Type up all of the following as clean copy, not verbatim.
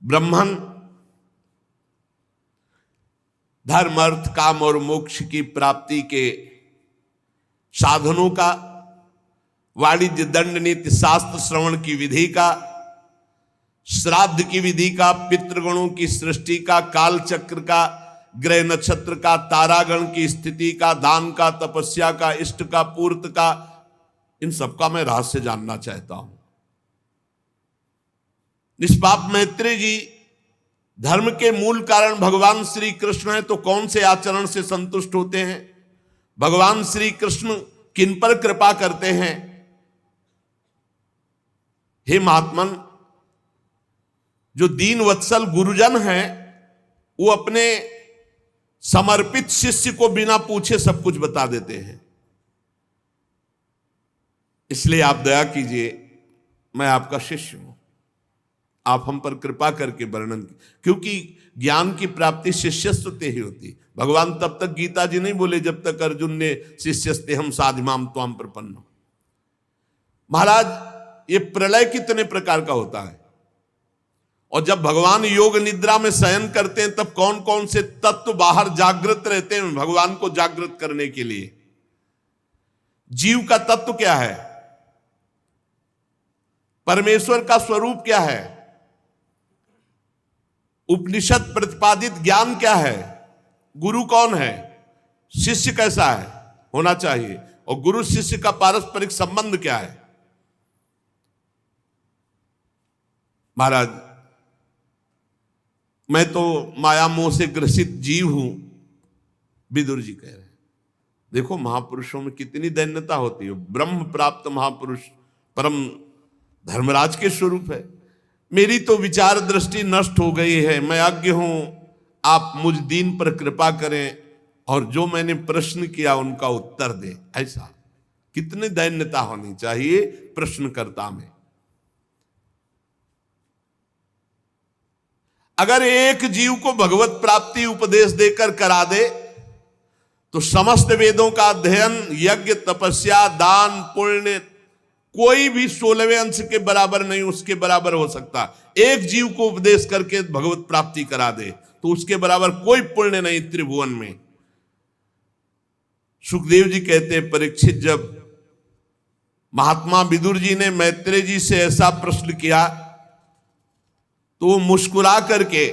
ब्रह्मन धर्म अर्थ काम और मोक्ष की प्राप्ति के साधनों का, वाणिज्य दंड नीति शास्त्र श्रवण की विधि का, श्राद्ध की विधि का, पितृगणों की सृष्टि का, काल चक्र का, ग्रह नक्षत्र का, तारागण की स्थिति का, दान का, तपस्या का, इष्ट का, पूर्त का, इन सबका मैं रहस्य जानना चाहता हूं। निष्पाप मैत्रेय जी, धर्म के मूल कारण भगवान श्री कृष्ण है, तो कौन से आचरण से संतुष्ट होते हैं? भगवान श्री कृष्ण किन पर कृपा करते हैं? हे महात्मन, जो दीन वत्सल गुरुजन हैं, वो अपने समर्पित शिष्य को बिना पूछे सब कुछ बता देते हैं। इसलिए आप दया कीजिए, मैं आपका शिष्य हूं, आप हम पर कृपा करके वर्णन, क्योंकि ज्ञान की प्राप्ति शिष्यस्ते ही होती। भगवान तब तक गीता जी नहीं बोले जब तक अर्जुन ने शिष्यस्ते हम साधिमाम त्वाम प्रपन्न। महाराज, ये प्रलय कितने प्रकार का होता है, और जब भगवान योग निद्रा में शयन करते हैं तब कौन कौन से तत्व बाहर जागृत रहते हैं भगवान को जागृत करने के लिए। जीव का तत्व क्या है, परमेश्वर का स्वरूप क्या है, उपनिषद प्रतिपादित ज्ञान क्या है, गुरु कौन है, शिष्य कैसा है होना चाहिए, और गुरु शिष्य का पारस्परिक संबंध क्या है। महाराज, मैं तो माया मोह से ग्रसित जीव हूं, विदुर जी कह रहे हैं। देखो महापुरुषों में कितनी दैन्यता होती है। ब्रह्म प्राप्त महापुरुष परम धर्मराज के स्वरूप है। मेरी तो विचार दृष्टि नष्ट हो गई है, मैं अज्ञ हूं, आप मुझ दीन पर कृपा करें और जो मैंने प्रश्न किया उनका उत्तर दे। ऐसा कितनी दैन्यता होनी चाहिए प्रश्नकर्ता में। अगर एक जीव को भगवत प्राप्ति उपदेश देकर करा दे तो समस्त वेदों का अध्ययन, यज्ञ, तपस्या, दान, पुण्य कोई भी 16वें अंश के बराबर नहीं, उसके बराबर हो सकता। एक जीव को उपदेश करके भगवत प्राप्ति करा दे तो उसके बराबर कोई पुण्य नहीं त्रिभुवन में। सुखदेव जी कहते हैं, परीक्षित, जब महात्मा विदुर जी ने मैत्रेय जी से ऐसा प्रश्न किया तो वो मुस्कुरा करके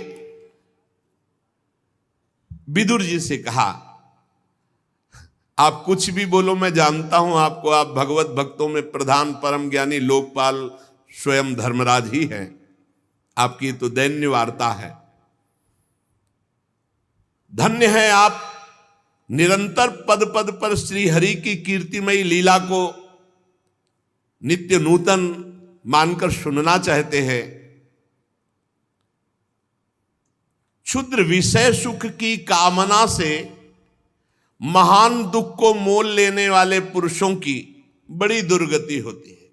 विदुर जी से कहा, आप कुछ भी बोलो, मैं जानता हूं आपको, आप भगवत भक्तों में प्रधान परम ज्ञानी लोकपाल स्वयं धर्मराज ही हैं, आपकी तो दैन्य वार्ता है। धन्य है आप, निरंतर पद पद पर श्री हरि की कीर्तिमयी लीला को नित्य नूतन मानकर सुनना चाहते हैं। क्षुद्र विषय सुख की कामना से महान दुख को मोल लेने वाले पुरुषों की बड़ी दुर्गति होती है।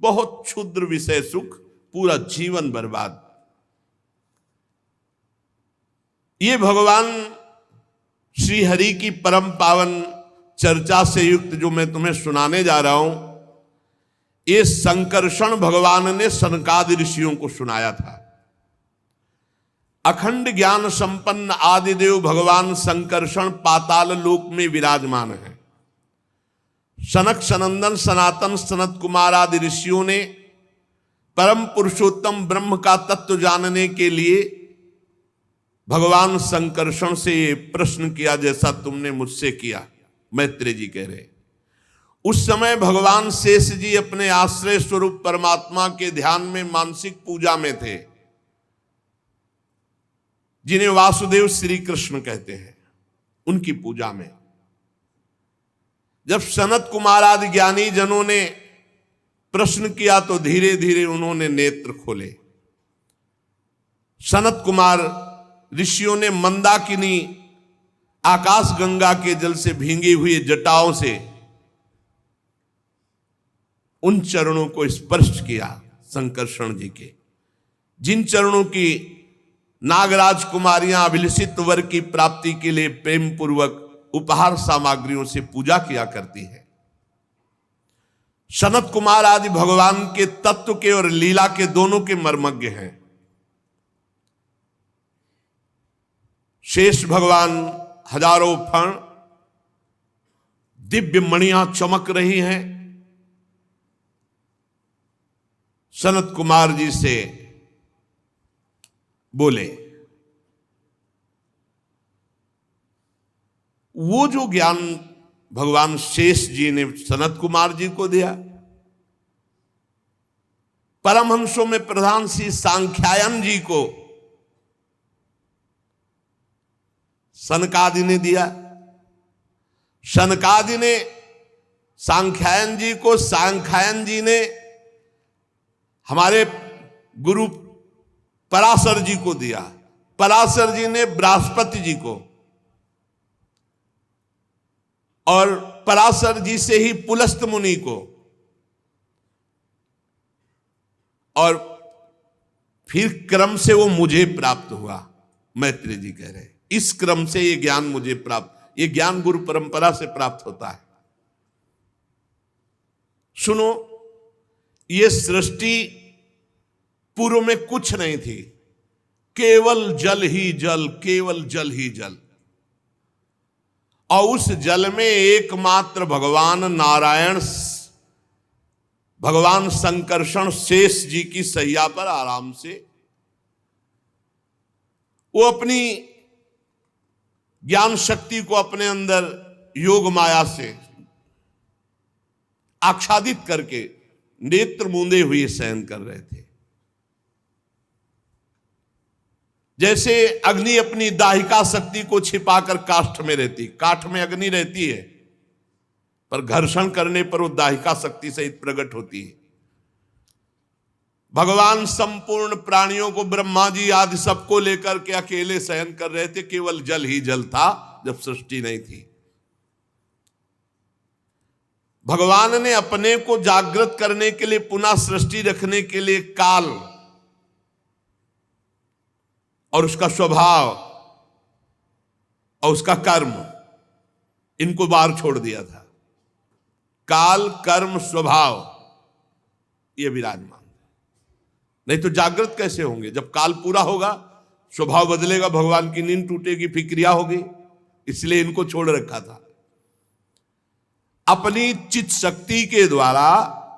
बहुत क्षुद्र विषय सुख, पूरा जीवन बर्बाद। ये भगवान श्री हरि की परम पावन चर्चा से युक्त जो मैं तुम्हें सुनाने जा रहा हूं, ये संकर्षण भगवान ने सनकादि ऋषियों को सुनाया था। अखंड ज्ञान संपन्न आदिदेव भगवान संकर्षण पाताल लोक में विराजमान है। सनक सनंदन सनातन सनत कुमार आदि ऋषियों ने परम पुरुषोत्तम ब्रह्म का तत्व जानने के लिए भगवान संकर्षण से ये प्रश्न किया जैसा तुमने मुझसे किया। मैत्रेय जी कह रहे, उस समय भगवान शेष जी अपने आश्रय स्वरूप परमात्मा के ध्यान में मानसिक पूजा में थे, जिन्हें वासुदेव श्री कृष्ण कहते हैं। उनकी पूजा में जब सनत कुमार आदि ज्ञानी जनों ने प्रश्न किया तो धीरे धीरे उन्होंने नेत्र खोले। सनत कुमार ऋषियों ने मंदाकिनी आकाश गंगा के जल से भींगी हुई जटाओं से उन चरणों को स्पर्श किया संकर्षण जी के, जिन चरणों की नागराज कुमारियां अभिलषित वर की प्राप्ति के लिए प्रेम पूर्वक उपहार सामग्रियों से पूजा किया करती है। सनत कुमार आदि भगवान के तत्व के और लीला के दोनों के मर्मज्ञ हैं। शेष भगवान हजारों फण दिव्य मणियां चमक रही हैं। सनत कुमार जी से बोले, वो जो ज्ञान भगवान शेष जी ने सनत कुमार जी को दिया, परमहंसों में प्रधान श्री सांख्यायन जी को सनकादि ने दिया। सनकादि ने सांख्यायन जी को, सांख्यायन जी ने हमारे गुरु पराशर जी को दिया, पराशर जी ने बृहस्पति जी को, और पराशर जी से ही पुलस्त मुनि को, और फिर क्रम से वो मुझे प्राप्त हुआ। मैत्री जी कह रहे इस क्रम से ये ज्ञान मुझे प्राप्त, ये ज्ञान गुरु परंपरा से प्राप्त होता है। सुनो, ये सृष्टि पूर्व में कुछ नहीं थी, केवल जल ही जल, केवल जल ही जल, और उस जल में एकमात्र भगवान नारायण, भगवान संकर्षण शेष जी की सैया पर आराम से वो अपनी ज्ञान शक्ति को अपने अंदर योग माया से आच्छादित करके नेत्र मूंदे हुए शयन कर रहे थे। जैसे अग्नि अपनी दाहिका शक्ति को छिपाकर काष्ठ में रहती, काठ में अग्नि रहती है पर घर्षण करने पर वो दाहिका शक्ति सहित प्रकट होती है। भगवान संपूर्ण प्राणियों को, ब्रह्मा जी आदि सबको लेकर के अकेले शयन कर रहे थे, केवल जल ही जल था जब सृष्टि नहीं थी। भगवान ने अपने को जागृत करने के लिए, पुनः सृष्टि रखने के लिए काल और उसका स्वभाव और उसका कर्म, इनको बाहर छोड़ दिया था। काल, कर्म, स्वभाव ये विराजमान, नहीं तो जागृत कैसे होंगे? जब काल पूरा होगा स्वभाव बदलेगा, भगवान की नींद टूटेगी, फिर क्रिया होगी, इसलिए इनको छोड़ रखा था। अपनी चित शक्ति के द्वारा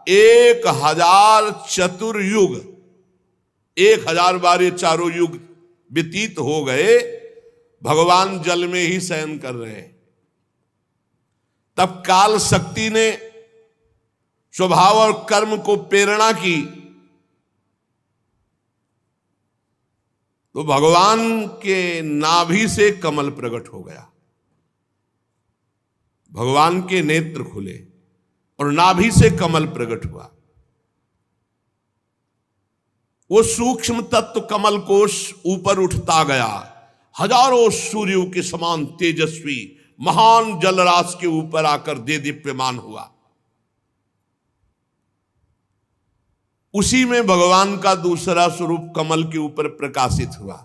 1000 चतुर्युग, 1000 बार ये चारों युग व्यतीत हो गए, भगवान जल में ही शयन कर रहे हैं। तब काल शक्ति ने स्वभाव और कर्म को प्रेरणा की, तो भगवान के नाभि से कमल प्रकट हो गया। भगवान के नेत्र खुले और नाभि से कमल प्रकट हुआ। वो सूक्ष्म तत्व कमल कोश ऊपर उठता गया, हजारों सूर्यों के समान तेजस्वी महान जलराशि के ऊपर आकर दे दीप्यमान हुआ। उसी में भगवान का दूसरा स्वरूप कमल के ऊपर प्रकाशित हुआ।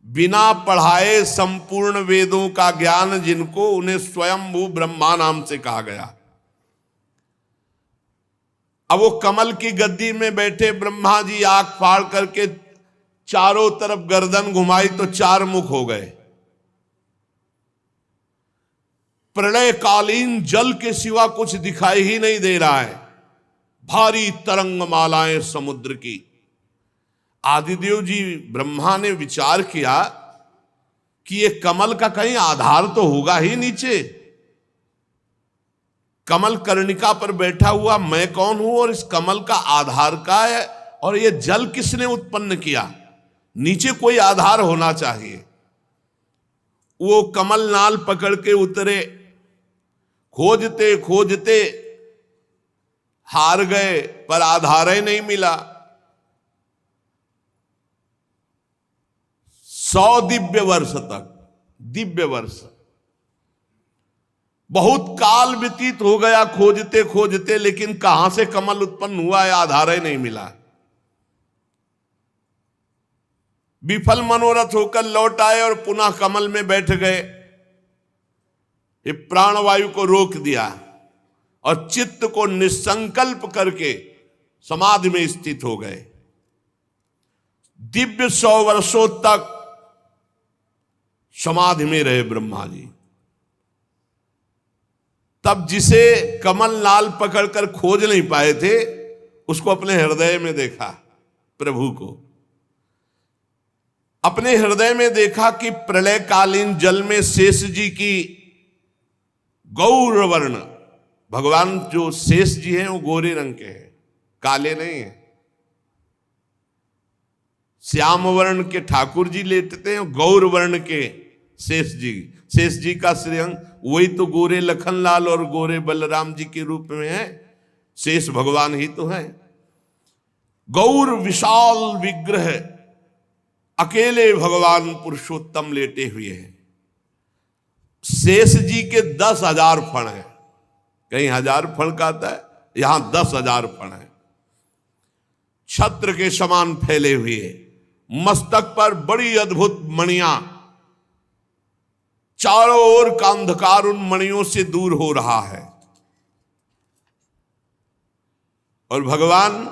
बिना पढ़ाए संपूर्ण वेदों का ज्ञान जिनको, उन्हें स्वयंभू ब्रह्मा नाम से कहा गया। अब वो कमल की गद्दी में बैठे ब्रह्मा जी आंख फाड़ करके चारों तरफ गर्दन घुमाई तो 4 मुख हो गए। प्रलयकालीन जल के सिवा कुछ दिखाई ही नहीं दे रहा है, भारी तरंग मालाएं समुद्र की। आदिदेव जी ब्रह्मा ने विचार किया कि ये कमल का कहीं आधार तो होगा ही नीचे। कमल कर्णिका पर बैठा हुआ मैं कौन हूं और इस कमल का आधार का है, और ये जल किसने उत्पन्न किया? नीचे कोई आधार होना चाहिए। वो कमल नाल पकड़ के उतरे, खोजते खोजते हार गए, पर आधार ही नहीं मिला। 100 दिव्य वर्ष तक, दिव्य वर्ष, बहुत काल व्यतीत हो गया खोजते खोजते, लेकिन कहां से कमल उत्पन्न हुआ है आधार ही नहीं मिला। विफल मनोरथ होकर लौट आए और पुनः कमल में बैठ गए। ये प्राणवायु को रोक दिया, और चित्त को निसंकल्प करके समाधि में स्थित हो गए। दिव्य 100 वर्षों तक समाधि में रहे ब्रह्मा जी। तब जिसे कमल नाल पकड़कर खोज नहीं पाए थे, उसको अपने हृदय में देखा, प्रभु को अपने हृदय में देखा कि प्रलयकालीन जल में शेष जी की गौर वर्ण, भगवान जो शेष जी हैं वो गोरे रंग के हैं, काले नहीं है। श्याम वर्ण के ठाकुर जी लेटते हैं, गौर वर्ण के शेष जी का श्रीअंग वही तो गोरे लखनलाल और गोरे बलराम जी के रूप में है, शेष भगवान ही तो है। गौर विशाल विग्रह, अकेले भगवान पुरुषोत्तम लेटे हुए हैं। शेष जी के 10,000 फण हैं, कहीं 1000 फण का आता है, यहां 10,000 फण है। छत्र के समान फैले हुए, मस्तक पर बड़ी अद्भुत मणियां, चारों ओर का अंधकार उन मणियों से दूर हो रहा है। और भगवान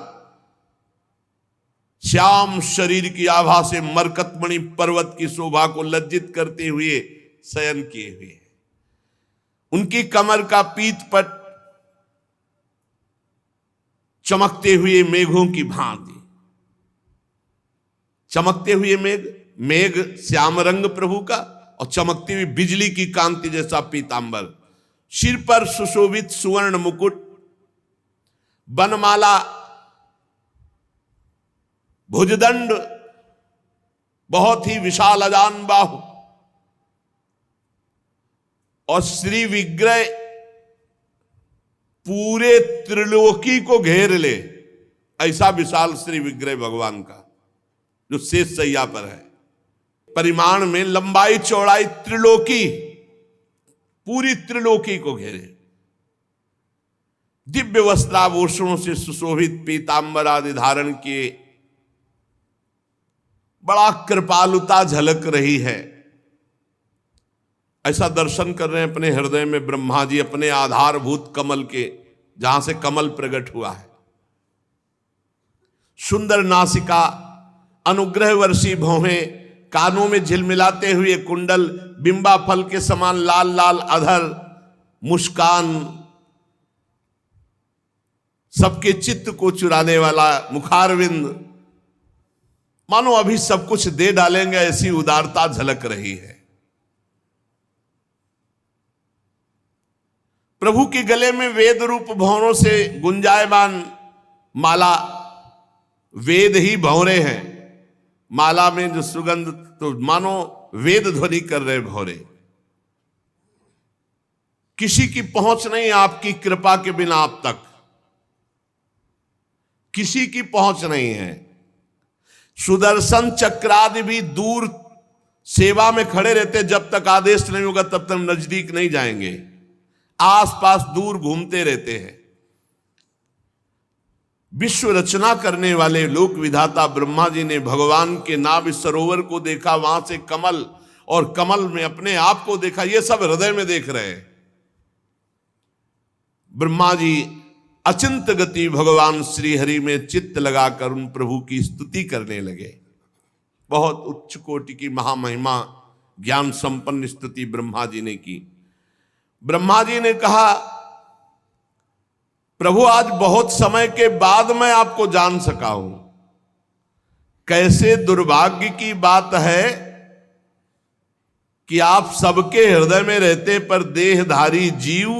श्याम शरीर की आभा से मरकतमणि पर्वत की शोभा को लज्जित करते हुए शयन किए हुए। उनकी कमर का पीतपट चमकते हुए मेघों की भांति, चमकते हुए मेघ श्याम रंग प्रभु का, और चमकती हुई बिजली की कांति जैसा पीतांबर। सिर पर सुशोभित सुवर्ण मुकुट, बनमाला, भुजदंड, बहुत ही विशाल अजान बाहु, और श्री विग्रह पूरे त्रिलोकी को घेर ले, ऐसा विशाल श्री विग्रह भगवान का जो शेष सैया पर है। परिमाण में लंबाई चौड़ाई त्रिलोकी, पूरी त्रिलोकी को घेरे। दिव्य वस्त्राभूषणों से सुशोभित पीतांबर आदि धारण किए, बड़ा कृपालुता झलक रही है। ऐसा दर्शन कर रहे हैं अपने हृदय में ब्रह्मा जी, अपने आधारभूत कमल के, जहां से कमल प्रकट हुआ है। सुंदर नासिका, अनुग्रह वर्षी भौहें, कानों में झिलमिलाते हुए कुंडल, बिंबा फल के समान लाल लाल अधर, मुस्कान, सबके चित्त को चुराने वाला मुखारविंद, मानो अभी सब कुछ दे डालेंगे ऐसी उदारता झलक रही है। प्रभु के गले में वेद रूप भंवरों से गुंजायमान माला, वेद ही भंवरे हैं, माला में जो सुगंध, तो मानो वेद ध्वनि कर रहे भौरे। किसी की पहुंच नहीं आपकी कृपा के बिना आप तक, किसी की पहुंच नहीं है। सुदर्शन चक्रादि भी दूर सेवा में खड़े रहते, जब तक आदेश नहीं होगा तब तक नजदीक नहीं जाएंगे, आसपास दूर घूमते रहते हैं। विश्व रचना करने वाले लोक विधाता ब्रह्मा जी ने भगवान के नाभ सरोवर को देखा, वहां से कमल, और कमल में अपने आप को देखा, ये सब हृदय में देख रहे हैं। ब्रह्मा जी अचिंत गति भगवान श्री हरि में चित्त लगाकर उन प्रभु की स्तुति करने लगे। बहुत उच्च कोटि की महामहिमा ज्ञान संपन्न स्तुति ब्रह्मा जी ने की। ब्रह्मा जी ने कहा, प्रभु आज बहुत समय के बाद मैं आपको जान सका हूं। कैसे दुर्भाग्य की बात है कि आप सबके हृदय में रहते पर देहधारी जीव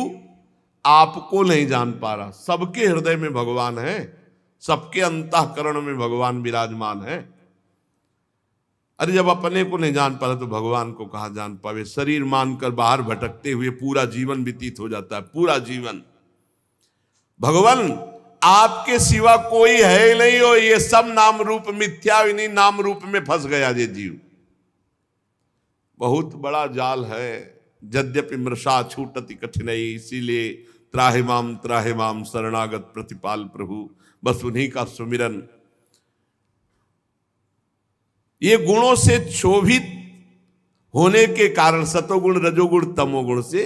आपको नहीं जान पा रहा। सबके हृदय में भगवान है, सबके अंतःकरण में भगवान विराजमान है। अरे जब अपने को नहीं जान पा रहा तो भगवान को कहां जान पावे। शरीर मानकर बाहर भटकते हुए पूरा जीवन व्यतीत हो जाता है, पूरा जीवन। भगवान आपके सिवा कोई है ही नहीं हो, ये सब नाम रूप मिथ्या, इन्हीं नाम रूप में फंस गया ये जीव। बहुत बड़ा जाल है, यद्यपि मृषा छूटति कठिनाई, इसीलिए त्राहि माम शरणागत प्रतिपाल प्रभु, बस उन्हीं का सुमिरन। ये गुणों से क्षोभित होने के कारण, सतोगुण रजोगुण तमोगुण से,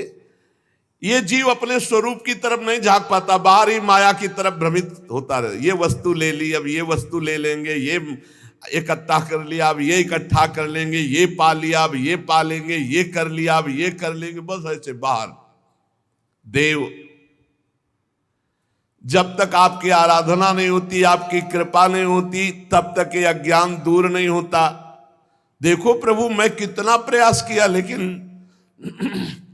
ये जीव अपने स्वरूप की तरफ नहीं झांक पाता, बाहर ही माया की तरफ भ्रमित होता रहे। ये वस्तु ले ली, अब ये वस्तु ले लेंगे, ये इकट्ठा कर लिया, अब ये इकट्ठा कर लेंगे, ये पा लिया, अब ये पा लेंगे, ये कर लिया, अब ये कर लेंगे, बस ऐसे बाहर। देव, जब तक आपकी आराधना नहीं होती, आपकी कृपा नहीं होती, तब तक ये अज्ञान दूर नहीं होता। देखो प्रभु, मैं कितना प्रयास किया, लेकिन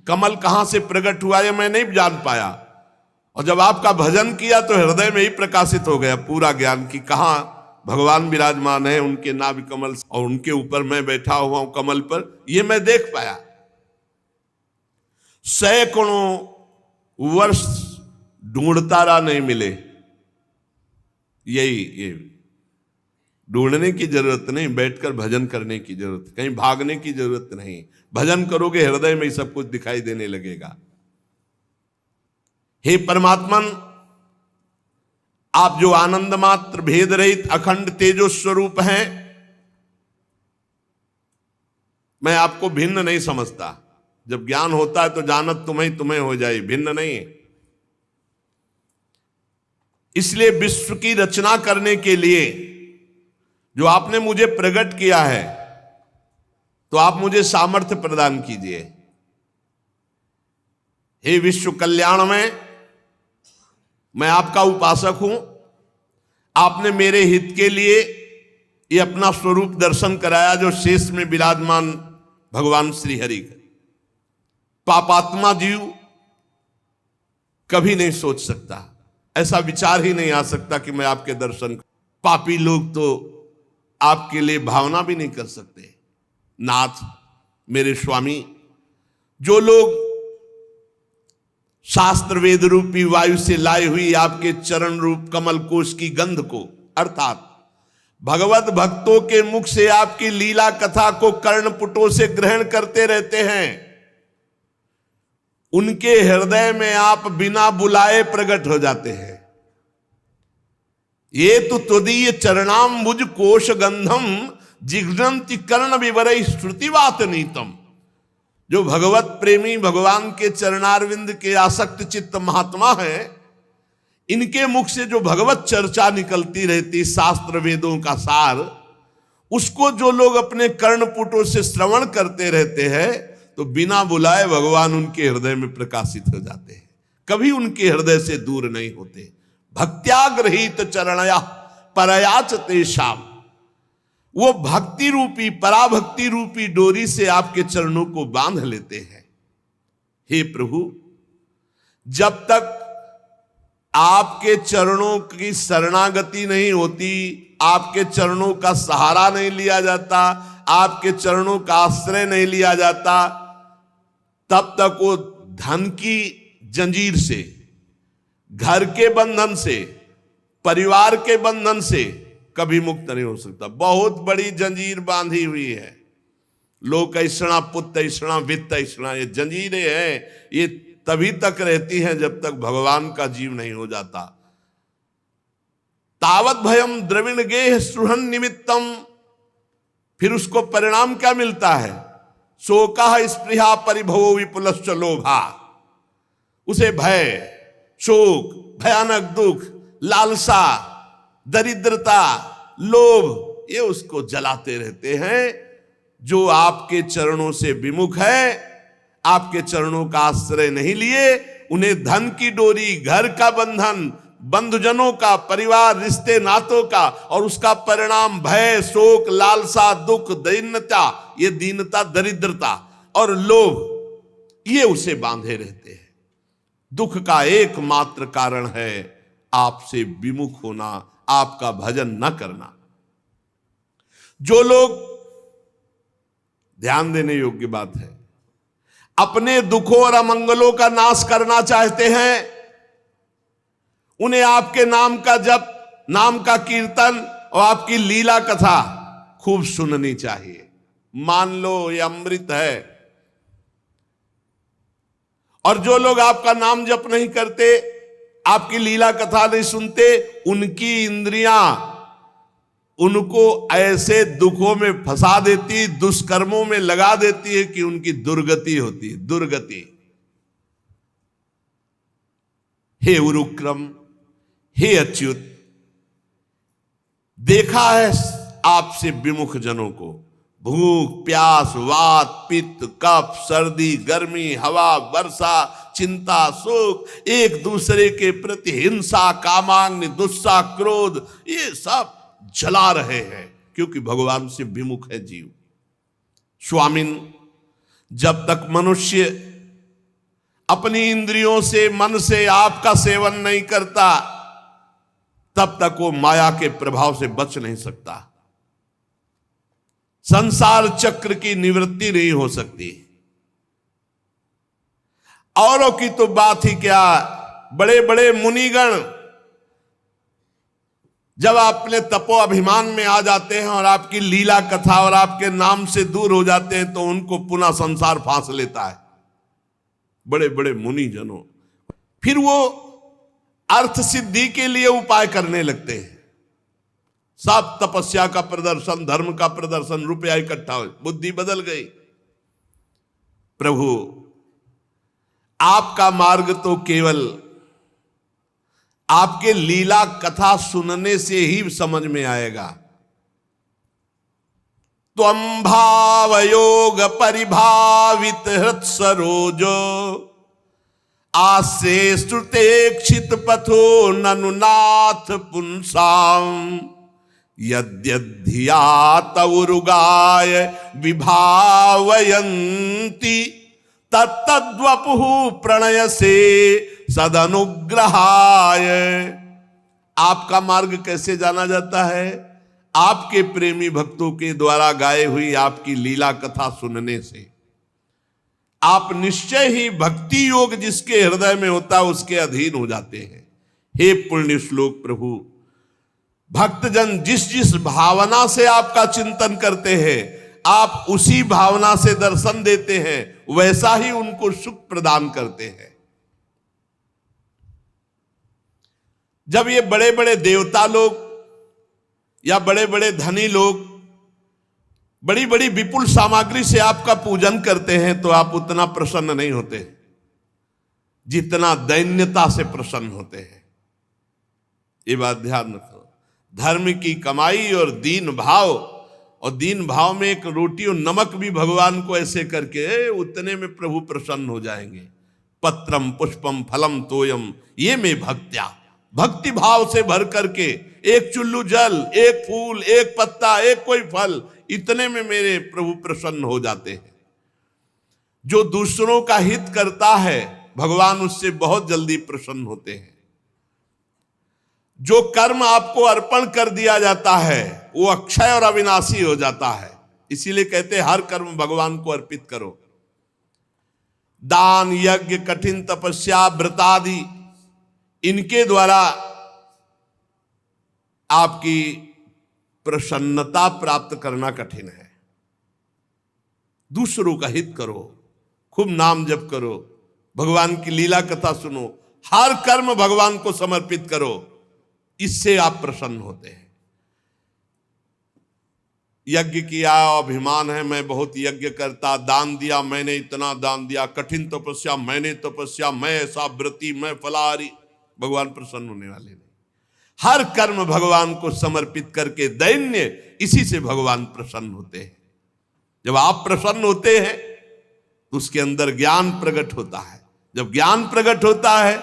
कमल कहां से प्रकट हुआ ये मैं नहीं जान पाया। और जब आपका भजन किया तो हृदय में ही प्रकाशित हो गया पूरा ज्ञान की कहां भगवान विराजमान है, उनके नाभि कमल, और उनके ऊपर मैं बैठा हुआ हूं कमल पर, ये मैं देख पाया। सैकड़ों वर्ष ढूंढता रहा, नहीं मिले। ये ढूंढने की जरूरत नहीं, बैठकर भजन करने की जरूरत, कहीं भागने की जरूरत नहीं। भजन करोगे हृदय में ही सब कुछ दिखाई देने लगेगा। हे परमात्मन, आप जो आनंद मात्र भेद रहित अखंड तेजो स्वरूप हैं, मैं आपको भिन्न नहीं समझता। जब ज्ञान होता है तो जानत तुम्हें तुम्हें हो जाए, भिन्न नहीं। इसलिए विश्व की रचना करने के लिए जो आपने मुझे प्रकट किया है, तो आप मुझे सामर्थ्य प्रदान कीजिए। हे विश्व कल्याण में मैं आपका उपासक हूं। आपने मेरे हित के लिए ये अपना स्वरूप दर्शन कराया, जो शेष में विराजमान भगवान श्री हरि का। पापात्मा जीव कभी नहीं सोच सकता, ऐसा विचार ही नहीं आ सकता कि मैं आपके दर्शन। पापी लोग तो आपके लिए भावना भी नहीं कर सकते। नाथ, मेरे स्वामी, जो लोग शास्त्र वेद रूपी वायु से लाई हुई आपके चरण रूप कमल कोश की गंध को, अर्थात भगवत भक्तों के मुख से आपकी लीला कथा को कर्णपुटों से ग्रहण करते रहते हैं, उनके हृदय में आप बिना बुलाए प्रकट हो जाते हैं। ये तो त्वदीय चरणाम्बुज कोश गंधम जिघ्नन्ति कर्ण विवरई श्रुतिवात नीतम। जो भगवत प्रेमी भगवान के चरणारविंद के आसक्त चित्त महात्मा है, इनके मुख से जो भगवत चर्चा निकलती रहती, शास्त्र वेदों का सार, उसको जो लोग अपने कर्णपुटों से श्रवण करते रहते हैं, तो बिना बुलाए भगवान उनके हृदय में प्रकाशित हो जाते हैं, कभी उनके हृदय से दूर नहीं होते। भक्त्याग्रहित चरणया परयाच तेषाम, वो भक्ति रूपी पराभक्ति रूपी डोरी से आपके चरणों को बांध लेते हैं। हे प्रभु, जब तक आपके चरणों की शरणागति नहीं होती, आपके चरणों का सहारा नहीं लिया जाता, आपके चरणों का आश्रय नहीं लिया जाता, तब तक वो धन की जंजीर से, घर के बंधन से, परिवार के बंधन से कभी मुक्त नहीं हो सकता। बहुत बड़ी जंजीर बांधी हुई है। लोक ऐषणा, पुत्र ऐषणा, वित्त ऐषणा, ये जंजीरें हैं, ये तभी तक रहती हैं जब तक भगवान का जीव नहीं हो जाता। तावत भयम द्रविण गेह सुहन निमित्तम, फिर उसको परिणाम क्या मिलता है? शोका स्पृहा परिभवो विपुलश्च लोभा। उसे भय, शोक, भयानक दुख, लालसा, दरिद्रता, लोभ, ये उसको जलाते रहते हैं। जो आपके चरणों से विमुख है, आपके चरणों का आश्रय नहीं लिए, उन्हें धन की डोरी, घर का बंधन, बंधुजनों का, परिवार, रिश्ते नातों का, और उसका परिणाम भय, शोक, लालसा, दुख, दीनता, ये दीनता, दरिद्रता और लोभ, ये उसे बांधे रहते हैं। दुख का एकमात्र कारण है आपसे विमुख होना, आपका भजन न करना। जो लोग, ध्यान देने योग्य बात है, अपने दुखों और अमंगलों का नाश करना चाहते हैं, उन्हें आपके नाम का जप, नाम का कीर्तन और आपकी लीला कथा खूब सुननी चाहिए। मान लो ये अमृत है। और जो लोग आपका नाम जप नहीं करते, आपकी लीला कथा नहीं सुनते, उनकी इंद्रियां उनको ऐसे दुखों में फंसा देती, दुष्कर्मों में लगा देती है कि उनकी दुर्गति होती है। दुर्गति, हे उरुक्रम, हे अच्युत, देखा है आपसे विमुख जनों को, भूख, प्यास, वात, पित्त, कफ, सर्दी, गर्मी, हवा, वर्षा, चिंता, शोक, एक दूसरे के प्रति हिंसा, कामाग्नि, दुस्सा, क्रोध, ये सब जला रहे हैं क्योंकि भगवान से विमुख है जीव। स्वामिन, जब तक मनुष्य अपनी इंद्रियों से, मन से आपका सेवन नहीं करता, तब तक वो माया के प्रभाव से बच नहीं सकता। संसार चक्र की निवृत्ति नहीं हो सकती। औरों की तो बात ही क्या, बड़े बड़े मुनिगण जब अपने तपो अभिमान में आ जाते हैं और आपकी लीला कथा और आपके नाम से दूर हो जाते हैं, तो उनको पुनः संसार फांस लेता है। बड़े बड़े मुनि जनों, फिर वो अर्थ सिद्धि के लिए उपाय करने लगते हैं। सब तपस्या का प्रदर्शन, धर्म का प्रदर्शन, रुपया इकट्ठा हो, बुद्धि बदल गई। प्रभु, आपका मार्ग तो केवल आपके लीला कथा सुनने से ही समझ में आएगा। त्वं भावयोग परिभावित हृत सरोजो, आसे श्रुते क्षित पथो ननुनाथ पुंसाम, यद्यधिया तवुरुगाय विभावयन्ति, तत्तद्वपुः प्रणय से सदनुग्रहाय। आपका मार्ग कैसे जाना जाता है? आपके प्रेमी भक्तों के द्वारा गाए हुई आपकी लीला कथा सुनने से। आप निश्चय ही भक्ति योग जिसके हृदय में होता है उसके अधीन हो जाते हैं। हे पुण्य श्लोक प्रभु, भक्तजन जिस जिस भावना से आपका चिंतन करते हैं, आप उसी भावना से दर्शन देते हैं, वैसा ही उनको सुख प्रदान करते हैं। जब ये बड़े बड़े देवता लोग या बड़े बड़े धनी लोग बड़ी बड़ी विपुल सामग्री से आपका पूजन करते हैं, तो आप उतना प्रसन्न नहीं होते जितना दैन्यता से प्रसन्न होते हैं। ये बात ध्यान रखो। धर्म की कमाई और दीन भाव, और दीन भाव में एक रोटी और नमक भी भगवान को ऐसे करके, उतने में प्रभु प्रसन्न हो जाएंगे। पत्रम पुष्पम फलम तोयम ये में भक्त्या, भक्ति भाव से भर करके एक चुल्लू जल, एक फूल, एक पत्ता, एक कोई फल, इतने में मेरे प्रभु प्रसन्न हो जाते हैं। जो दूसरों का हित करता है, भगवान उससे बहुत जल्दी प्रसन्न होते हैं। जो कर्म आपको अर्पण कर दिया जाता है वो अक्षय और अविनाशी हो जाता है। इसीलिए कहते हैं हर कर्म भगवान को अर्पित करो। दान, यज्ञ, कठिन तपस्या, व्रतादि, इनके द्वारा आपकी प्रसन्नता प्राप्त करना कठिन है। दूसरों का हित करो, खूब नाम जप करो, भगवान की लीला कथा सुनो, हर कर्म भगवान को समर्पित करो, इससे आप प्रसन्न होते हैं। यज्ञ किया, अभिमान है मैं बहुत यज्ञ करता, दान दिया मैंने इतना दान दिया, कठिन तपस्या मैंने तपस्या, मैं ऐसा व्रती, मैं फलाहारी, भगवान प्रसन्न होने वाले नहीं। हर कर्म भगवान को समर्पित करके दैन्य, इसी से भगवान प्रसन्न होते हैं। जब आप प्रसन्न होते हैं तो उसके अंदर ज्ञान प्रकट होता है। जब ज्ञान प्रकट होता है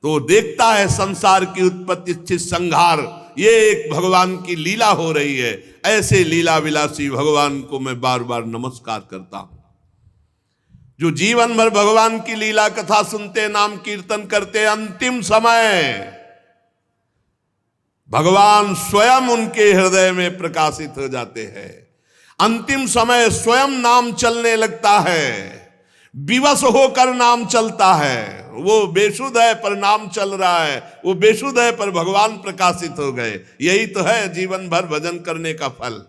तो देखता है संसार की उत्पत्ति स्थिति संहार, ये एक भगवान की लीला हो रही है। ऐसे लीला विलासी भगवान को मैं बार बार नमस्कार करता हूं। जो जीवन भर भगवान की लीला कथा सुनते, नाम कीर्तन करते, अंतिम समय भगवान स्वयं उनके हृदय में प्रकाशित हो जाते हैं। अंतिम समय स्वयं नाम चलने लगता है, विवश होकर नाम चलता है। वो बेसुध है पर नाम चल रहा है, वो बेसुध है पर भगवान प्रकाशित हो गए। यही तो है जीवन भर भजन करने का फल।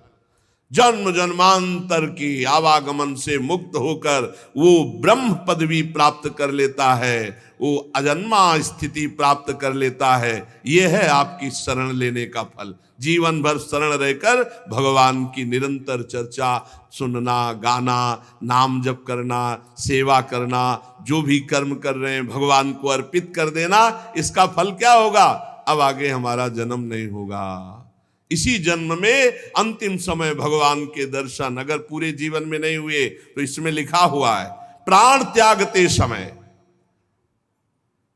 जन्म जन्मांतर की आवागमन से मुक्त होकर वो ब्रह्म पदवी प्राप्त कर लेता है, वो अजन्मा स्थिति प्राप्त कर लेता है। ये है आपकी शरण लेने का फल। जीवन भर शरण रहकर भगवान की निरंतर चर्चा सुनना, गाना, नाम जप करना, सेवा करना, जो भी कर्म कर रहे हैं भगवान को अर्पित कर देना, इसका फल क्या होगा? अब आगे हमारा जन्म नहीं होगा। इसी जन्म में अंतिम समय भगवान के दर्शन अगर पूरे जीवन में नहीं हुए तो इसमें लिखा हुआ है प्राण त्यागते समय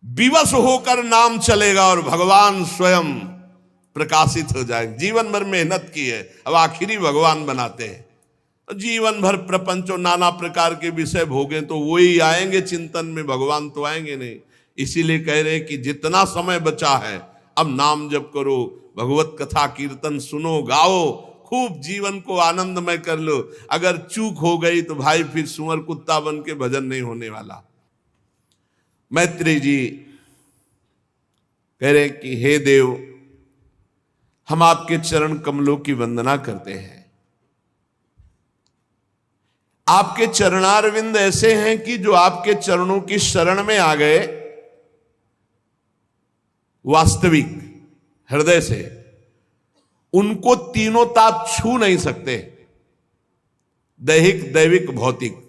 विवश होकर नाम चलेगा और भगवान स्वयं प्रकाशित हो जाएंगे। जीवन भर मेहनत की है, अब आखिरी भगवान बनाते हैं। जीवन भर प्रपंच और नाना प्रकार के विषय भोगे तो वही आएंगे चिंतन में, भगवान तो आएंगे नहीं। इसीलिए कह रहे कि जितना समय बचा है अब नाम जप करो, भगवत कथा कीर्तन सुनो, गाओ, खूब जीवन को आनंदमय कर लो। अगर चूक हो गई तो भाई फिर सुअर कुत्ता बन के भजन नहीं होने वाला। मैत्रेय जी कह रहे कि हे देव, हम आपके चरण कमलों की वंदना करते हैं। आपके चरणारविंद ऐसे हैं कि जो आपके चरणों की शरण में आ गए, वास्तविक हृदय से, उनको तीनों ताप छू नहीं सकते। दैहिक, दैविक, भौतिक,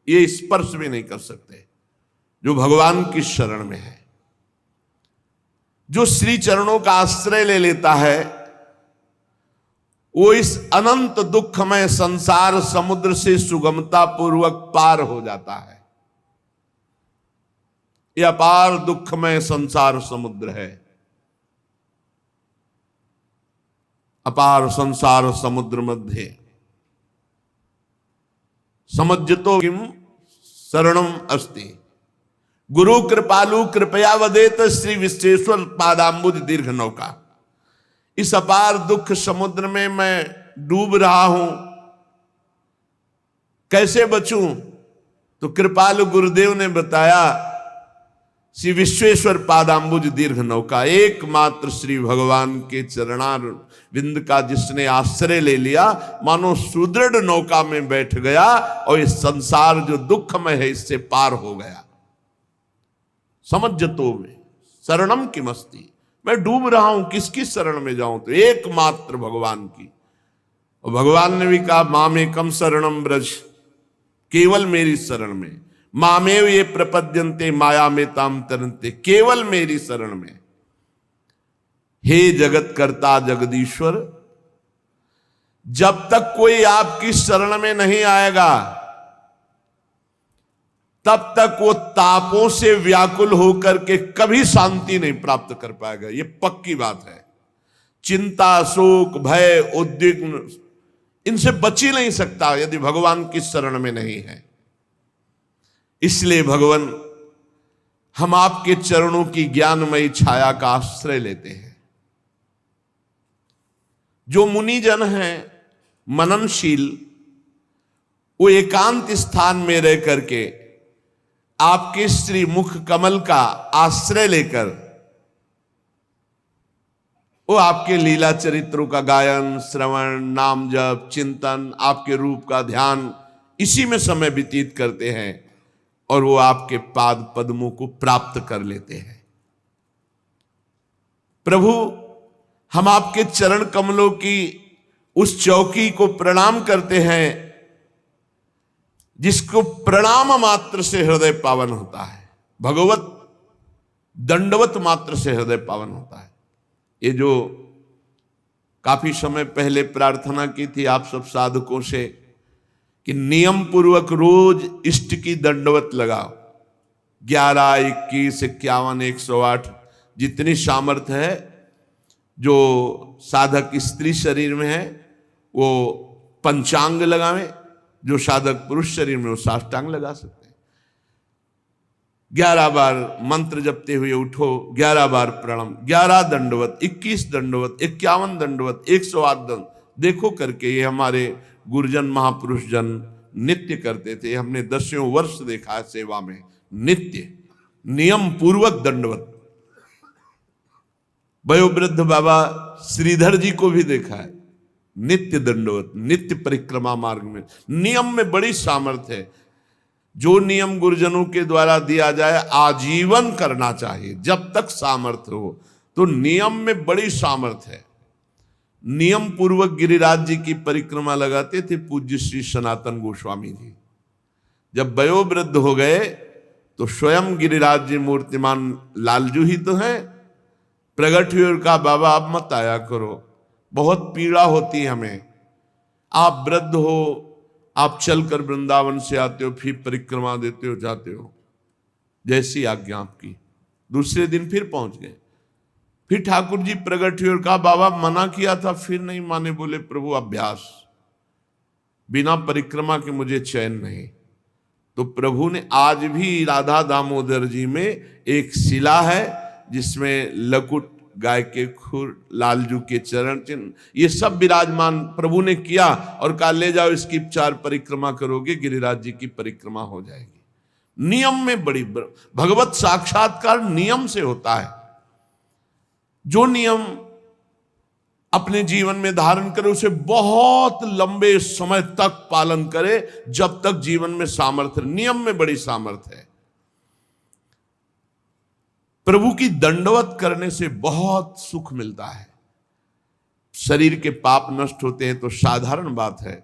ये स्पर्श भी नहीं कर सकते। जो भगवान की शरण में है, जो श्री चरणों का आश्रय ले लेता है, वो इस अनंत दुखमय संसार समुद्र से सुगमता पूर्वक पार हो जाता है। यह अपार दुखमय संसार समुद्र है। अपार संसार समुद्र मध्य समज्जतो किम शरणम अस्ति, गुरु कृपालु कृपया वदेत श्री विश्वेश्वर पादाम्बुज दीर्घ नौका। इस अपार दुख समुद्र में मैं डूब रहा हूं, कैसे बचूं? तो कृपालु गुरुदेव ने बताया, श्री विश्वेश्वर पादाम्बुज दीर्घ नौका, एकमात्र श्री भगवान के चरणार विंद का जिसने आश्रय ले लिया, मानो सुदृढ़ नौका में बैठ गया और इस संसार जो दुखमय है इससे पार हो गया। समझतो में शरणम की मस्ती, मैं डूब रहा हूं, किसकी शरण में जाऊं? तो एकमात्र भगवान की। और भगवान ने भी कहा, मामेकम शरणम ब्रज, केवल मेरी शरण में। मामेव ये प्रपद्यन्ते माया में ताम तरन्ते, केवल मेरी शरण में। हे जगत कर्ता जगदीश्वर, जब तक कोई आपकी शरण में नहीं आएगा तब तक वो तापों से व्याकुल होकर के कभी शांति नहीं प्राप्त कर पाएगा। ये पक्की बात है। चिंता, शोक, भय, उद्विग्न, इनसे बच ही नहीं सकता यदि भगवान की शरण में नहीं है। इसलिए भगवान, हम आपके चरणों की ज्ञानमयी छाया का आश्रय लेते हैं। जो मुनिजन हैं मननशील, वो एकांत स्थान में रह करके आपके श्री मुख कमल का आश्रय लेकर वो आपके लीला चरित्रों का गायन, श्रवण, नाम जप, चिंतन, आपके रूप का ध्यान, इसी में समय व्यतीत करते हैं और वो आपके पाद पद्मों को प्राप्त कर लेते हैं। प्रभु, हम आपके चरण कमलों की उस चौकी को प्रणाम करते हैं जिसको प्रणाम मात्र से हृदय पावन होता है। भगवत दंडवत मात्र से हृदय पावन होता है। ये जो काफी समय पहले प्रार्थना की थी आप सब साधकों से कि नियम पूर्वक रोज इष्ट की दंडवत लगाओ। 11, 21, 51, 108 जितनी सामर्थ्य है, जो साधक स्त्री शरीर में है वो पंचांग लगावें, जो साधक पुरुष शरीर में वो साष्टांग लगा सकते हैं। 11 बार मंत्र जपते हुए उठो, 11 बार प्रणाम, 11 दंडवत, 21 दंडवत, 51 दंडवत, 108 दंड, देखो करके ये हमारे गुरुजन महापुरुष जन नित्य करते थे। हमने 10 वर्ष देखा है सेवा में, नित्य नियम पूर्वक दंडवत। वयोवृद्ध बाबा श्रीधर जी को भी देखा है, नित्य दंडवत, नित्य परिक्रमा मार्ग में। नियम में बड़ी सामर्थ्य है। जो नियम गुरुजनों के द्वारा दिया जाए आजीवन करना चाहिए जब तक सामर्थ्य हो। तो नियम में बड़ी सामर्थ्य है। नियम पूर्वक गिरिराज जी की परिक्रमा लगाते थे पूज्य श्री सनातन गोस्वामी जी। जब वयोवृद्ध हो गए तो स्वयं गिरिराज जी मूर्तिमान लालजू ही तो है, प्रकट हुए और कहा बाबा आप मत आया करो, बहुत पीड़ा होती है हमें। आप वृद्ध हो, आप चलकर वृंदावन से आते हो, फिर परिक्रमा देते हो, जाते हो, जैसी आज्ञा आपकी। दूसरे दिन फिर पहुंच गए। फिर ठाकुर जी प्रकट हुए और कहा बाबा मना किया था, फिर नहीं माने। बोले प्रभु अभ्यास, बिना परिक्रमा के मुझे चैन नहीं। तो प्रभु ने आज भी राधा दामोदर जी में एक शिला है जिसमें लकुट, गाय के खुर, लालजू के चरण चिन्ह, ये सब विराजमान प्रभु ने किया और कहा ले जाओ इसकी 4 परिक्रमा करोगे गिरिराज जी की परिक्रमा हो जाएगी। नियम में बड़ी भगवत साक्षात्कार नियम से होता है। जो नियम अपने जीवन में धारण करे उसे बहुत लंबे समय तक पालन करे जब तक जीवन में सामर्थ्य। नियम में बड़ी सामर्थ्य है। प्रभु की दंडवत करने से बहुत सुख मिलता है। शरीर के पाप नष्ट होते हैं तो साधारण बात है।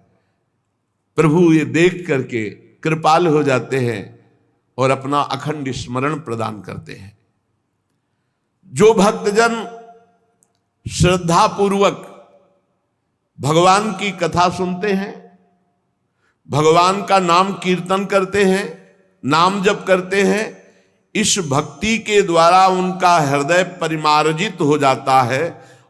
प्रभु ये देख करके कृपाल हो जाते हैं और अपना अखंड स्मरण प्रदान करते हैं। जो भक्तजन श्रद्धा पूर्वक भगवान की कथा सुनते हैं, भगवान का नाम कीर्तन करते हैं, नाम जप करते हैं, इस भक्ति के द्वारा उनका हृदय परिमार्जित हो जाता है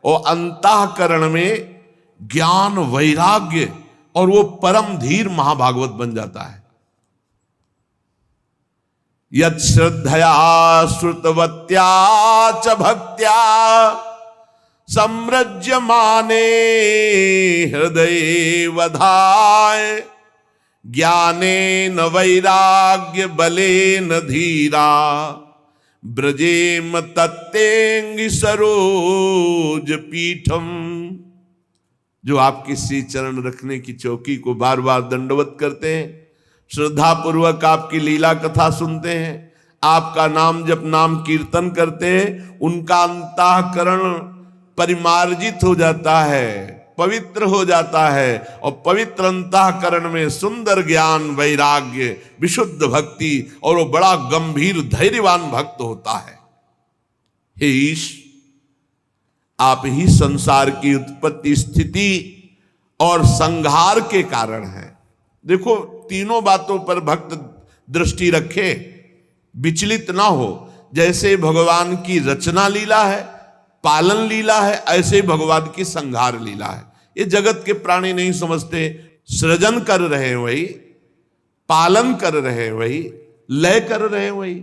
और अंतःकरण में ज्ञान, वैराग्य और वो परम धीर महाभागवत बन जाता है। यत् श्रद्धया श्रुतवत्या च भक्त्या सम्रज्यमाने हृदये वधाय ज्ञानेन वैराग्य बलेन धीरा ब्रजेम तत्तेंगि सरोज पीठम। जो आपके श्री चरण रखने की चौकी को बार बार दंडवत करते हैं, श्रद्धा पूर्वक आपकी लीला कथा सुनते हैं, आपका नाम जप, नाम कीर्तन करते हैं, उनका अंतःकरण परिमार्जित हो जाता है, पवित्र हो जाता है और पवित्र अंतःकरण में सुंदर ज्ञान, वैराग्य, विशुद्ध भक्ति और वो बड़ा गंभीर धैर्यवान भक्त होता है। हे ईश, आप ही संसार की उत्पत्ति, स्थिति और संहार के कारण हैं। देखो तीनों बातों पर भक्त दृष्टि रखे, विचलित ना हो। जैसे भगवान की रचना लीला है, पालन लीला है, ऐसे भगवान की संहार लीला है। ये जगत के प्राणी नहीं समझते। सृजन कर रहे हैं वही, पालन कर रहे हैं वही, लय कर रहे हैं वही,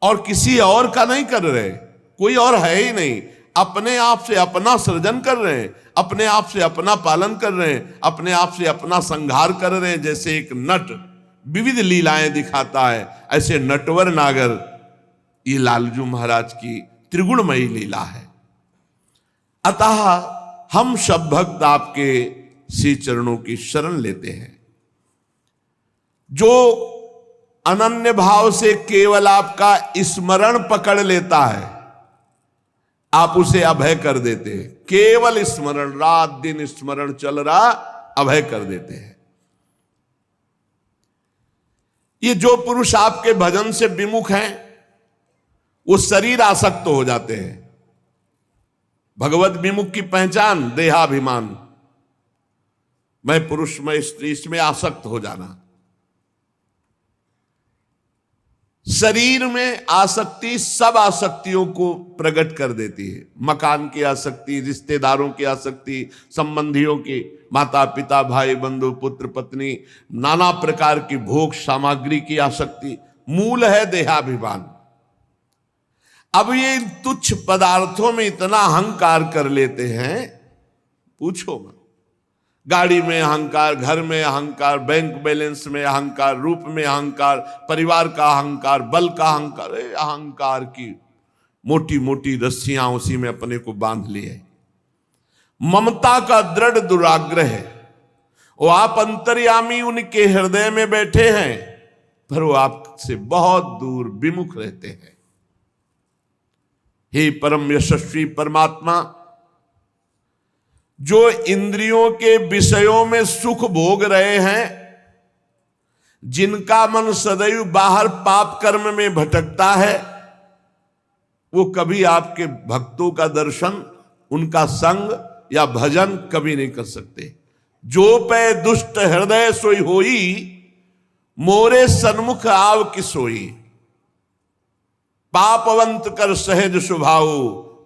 और किसी और का नहीं कर रहे। कोई और है ही नहीं। अपने आप से अपना सृजन कर रहे हैं, अपने आप से अपना पालन कर रहे हैं, अपने आप से अपना संहार कर रहे हैं। जैसे एक नट विविध लीलाएं दिखाता है, ऐसे नटवर नागर ये लालजू महाराज की त्रिगुणमयी लीला है। अतः हम सब भक्त आपके श्री चरणों की शरण लेते हैं। जो अनन्य भाव से केवल आपका स्मरण पकड़ लेता है, आप उसे अभय कर देते हैं। केवल स्मरण, रात दिन स्मरण चल रहा, अभय कर देते हैं। ये जो पुरुष आपके भजन से विमुख हैं वो शरीर आसक्त हो जाते हैं। भगवत विमुख की पहचान देहाभिमान, मैं पुरुष, मैं स्त्री, इसमें आसक्त हो जाना। शरीर में आसक्ति सब आसक्तियों को प्रकट कर देती है। मकान की आसक्ति, रिश्तेदारों की आसक्ति, संबंधियों की, माता पिता, भाई बंधु, पुत्र पत्नी, नाना प्रकार की भोग सामग्री की आसक्ति, मूल है देहाभिमान। अब ये तुच्छ पदार्थों में इतना अहंकार कर लेते हैं, पूछो मत। गाड़ी में अहंकार, घर में अहंकार, बैंक बैलेंस में अहंकार, रूप में अहंकार, परिवार का अहंकार, बल का अहंकार। अहंकार की मोटी मोटी रस्सियां उसी में अपने को बांध लिए। ममता का दृढ़ दुराग्रह है। वो आप अंतर्यामी उनके हृदय में बैठे हैं, पर वो आपसे बहुत दूर विमुख रहते हैं। हे परम यशस्वी परमात्मा, जो इंद्रियों के विषयों में सुख भोग रहे हैं, जिनका मन सदैव बाहर पाप कर्म में भटकता है, वो कभी आपके भक्तों का दर्शन, उनका संग या भजन कभी नहीं कर सकते। जो पै दुष्ट हृदय सोई होई, मोरे सन्मुख आव की सोई। पापवंत कर सहज स्वभाव,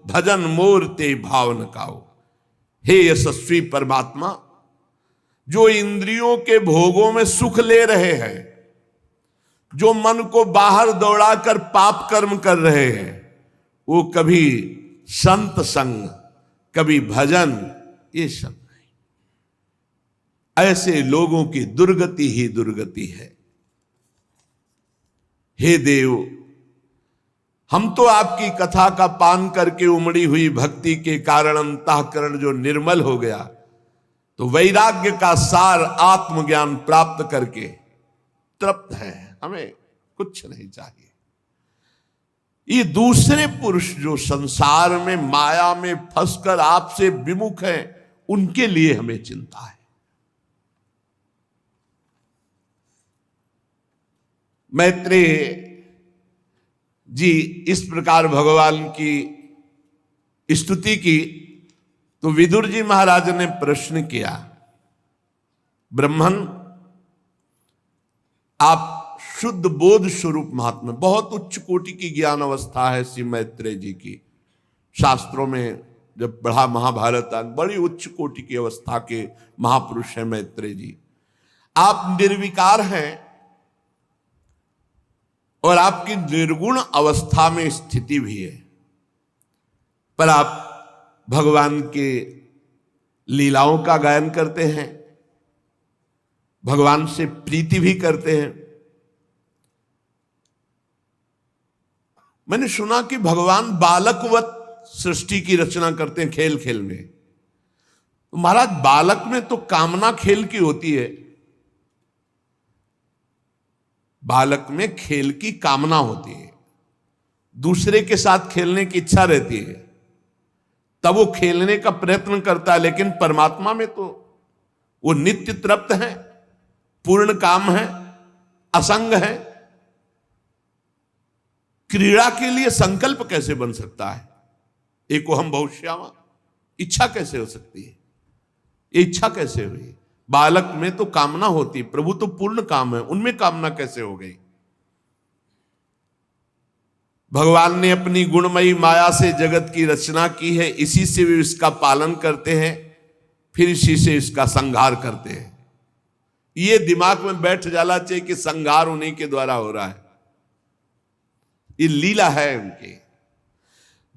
भजन मोर ते भाव न काओ। हे यशस्वी परमात्मा, जो इंद्रियों के भोगों में सुख ले रहे हैं, जो मन को बाहर दौड़ाकर पाप कर्म कर रहे हैं, वो कभी संत संग, कभी भजन, ये सब नहीं। ऐसे लोगों की दुर्गति ही दुर्गति है। हे देव, हम तो आपकी कथा का पान करके उमड़ी हुई भक्ति के कारण अंतःकरण जो निर्मल हो गया, तो वैराग्य का सार आत्मज्ञान प्राप्त करके तृप्त है। हमें कुछ नहीं चाहिए। ये दूसरे पुरुष जो संसार में माया में फंसकर आपसे विमुख हैं, उनके लिए हमें चिंता है। मैत्रेय जी इस प्रकार भगवान की स्तुति की, तो विदुर जी महाराज ने प्रश्न किया, ब्रह्मन, आप शुद्ध बोध स्वरूप महात्मा, बहुत उच्च कोटि की ज्ञान अवस्था है श्री मैत्रेय जी की। शास्त्रों में जब पढ़ा महाभारत, बड़ी उच्च कोटि की अवस्था के महापुरुष हैं मैत्रेय जी। आप निर्विकार हैं और आपकी निर्गुण अवस्था में स्थिति भी है, पर आप भगवान के लीलाओं का गायन करते हैं, भगवान से प्रीति भी करते हैं। मैंने सुना कि भगवान बालकवत सृष्टि की रचना करते हैं खेल खेल में। तो महाराज, बालक में तो कामना खेल की होती है, बालक में खेल की कामना होती है, दूसरे के साथ खेलने की इच्छा रहती है, तब वो खेलने का प्रयत्न करता है। लेकिन परमात्मा में तो वो नित्य तृप्त है, पूर्ण काम है, असंग है। क्रीड़ा के लिए संकल्प कैसे बन सकता है? एको हम बहुश्यामा, इच्छा कैसे हो सकती है? ये इच्छा कैसे हुई? बालक में तो कामना होती, प्रभु तो पूर्ण काम है, उनमें कामना कैसे हो गई? भगवान ने अपनी गुणमयी माया से जगत की रचना की है, इसी से वे इसका पालन करते हैं, फिर इसी से इसका संहार करते हैं। ये दिमाग में बैठ जाना चाहिए कि संहार उन्हीं के द्वारा हो रहा है। ये लीला है उनकी।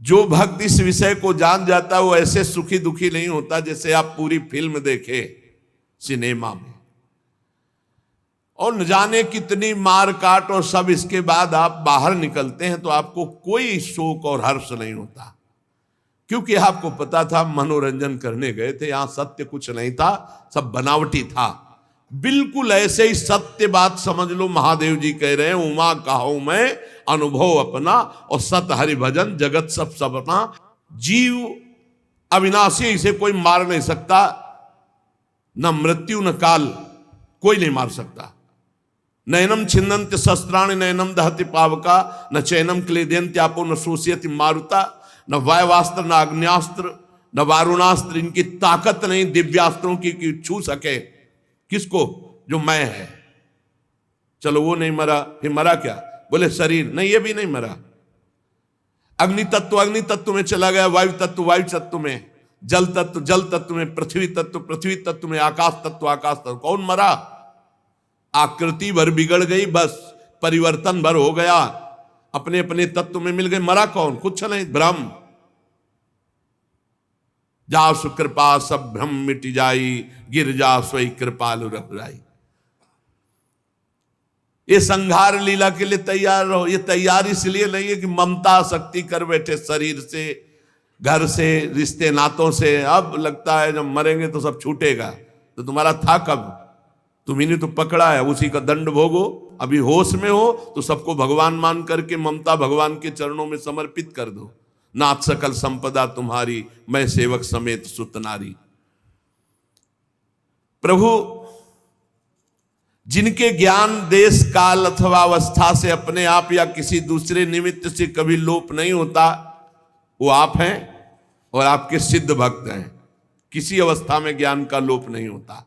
जो भक्त इस विषय को जान जाता है, वो ऐसे सुखी दुखी नहीं होता जैसे आप पूरी फिल्म देखे सिनेमा में, और न जाने कितनी मार काट और सब, इसके बाद आप बाहर निकलते हैं तो आपको कोई शोक और हर्ष नहीं होता, क्योंकि आपको पता था मनोरंजन करने गए थे, यहां सत्य कुछ नहीं था, सब बनावटी था। बिल्कुल ऐसे ही सत्य बात समझ लो, महादेव जी कह रहे हैं, उमा कहो मैं अनुभव अपना, और सत हरि भजन जगत सब सपना। जीव अविनाशी, इसे कोई मार नहीं सकता, न मृत्यु न काल, कोई नहीं मार सकता। नयनम छिन्नन्ति शस्त्राणि नयनम दहति पावका, न चैनम क्लेदयन्त्यापो न शोषयति मारुता, न वायवास्त्र न अग्न्यास्त्र न वारुणास्त्र, इनकी ताकत नहीं दिव्यास्त्रों की छू सके किसको? जो मैं है। चलो वो नहीं मरा, फिर मरा क्या? बोले शरीर नहीं, ये भी नहीं मरा। अग्नि तत्व में चला गया, वायु तत्व वायु तत्व में, जल तत्व जल तत्व में, पृथ्वी तत्व में, आकाश तत्व। कौन मरा? आकृति भर बिगड़ गई, बस परिवर्तन भर हो गया, अपने अपने तत्व में मिल गए। मरा कौन? कुछ नहीं, ब्रह्म। जा सुकृपा सब भ्रम मिट जाई, गिर जा सोई कृपालु रघुराई। ये संहार लीला के लिए तैयार रहो। ये तैयार इसलिए नहीं है कि ममता शक्ति कर बैठे शरीर से, घर से, रिश्ते नातों से। अब लगता है जब मरेंगे तो सब छूटेगा। तो तुम्हारा था कब? तुम्ही ने तो पकड़ा है, उसी का दंड भोगो। अभी होश में हो तो सबको भगवान मान करके ममता भगवान के चरणों में समर्पित कर दो। नाथ सकल संपदा तुम्हारी, मैं सेवक समेत सुत नारी। प्रभु जिनके ज्ञान देश काल अथवा अवस्था से अपने आप या किसी दूसरे निमित्त से कभी लोप नहीं होता, वो आप हैं और आपके सिद्ध भक्त हैं। किसी अवस्था में ज्ञान का लोप नहीं होता।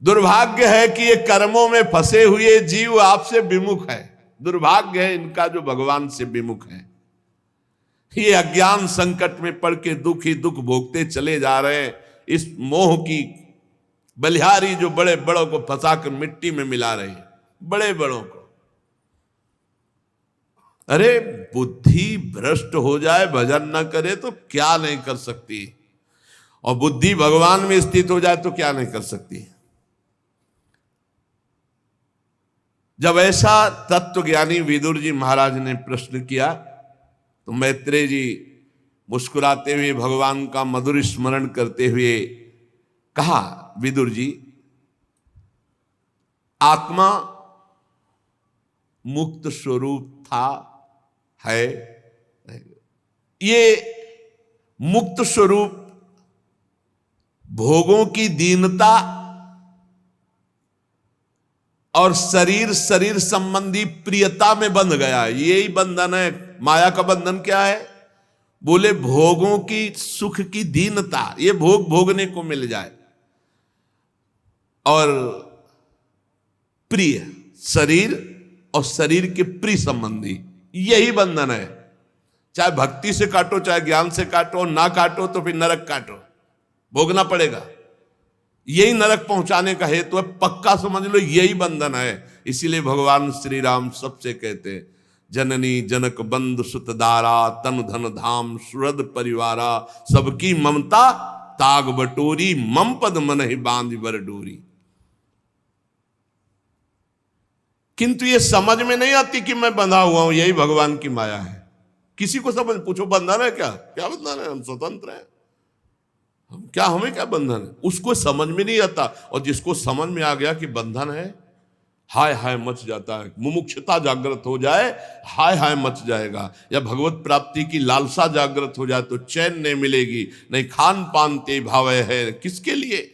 दुर्भाग्य है कि ये कर्मों में फंसे हुए जीव आपसे विमुख है। दुर्भाग्य है इनका जो भगवान से विमुख है। ये अज्ञान संकट में पड़ के दुख ही दुख भोगते चले जा रहे हैं। इस मोह की बलिहारी जो बड़े बड़ों को फंसाकर मिट्टी में मिला रही है, बड़े बड़ों को। अरे बुद्धि भ्रष्ट हो जाए, भजन न करे तो क्या नहीं कर सकती, और बुद्धि भगवान में स्थित हो जाए तो क्या नहीं कर सकती। जब ऐसा तत्वज्ञानी विदुर जी महाराज ने प्रश्न किया तो मैत्रेय जी मुस्कुराते हुए भगवान का मधुर स्मरण करते हुए कहा, विदुर जी, आत्मा मुक्त स्वरूप था, है। ये मुक्त स्वरूप भोगों की दीनता और शरीर संबंधी प्रियता में बंध गया है। यही बंधन है। माया का बंधन क्या है? बोले भोगों की, सुख की दीनता, ये भोग भोगने को मिल जाए, और प्रिय शरीर और शरीर के प्रिय संबंधी, यही बंधन है। चाहे भक्ति से काटो, चाहे ज्ञान से काटो, ना काटो तो फिर नरक काटो, भोगना पड़ेगा। यही नरक पहुंचाने का हेतु है, पक्का समझ लो, यही बंधन है। इसीलिए भगवान श्री राम सबसे कहते हैं, जननी जनक बंधु सुत दारा, तन धन धाम सुरद परिवारा, सबकी ममता ताग बटोरी, मम पद मन ही बांध बर डोरी। किंतु ये समझ में नहीं आती कि मैं बंधा हुआ हूं, यही भगवान की माया है। किसी को समझ, पूछो बंधन है क्या? क्या बंधन है? हम स्वतंत्र हैं, हम क्या, हमें क्या बंधन है? उसको समझ में नहीं आता। और जिसको समझ में आ गया कि बंधन है, हाय हाय मच जाता है। मुमुक्षुता जागृत हो जाए, हाय हाय मच जाएगा। या भगवत प्राप्ति की लालसा जागृत हो जाए तो चैन नहीं मिलेगी। नहीं खान पान ते भावे है, किसके लिए?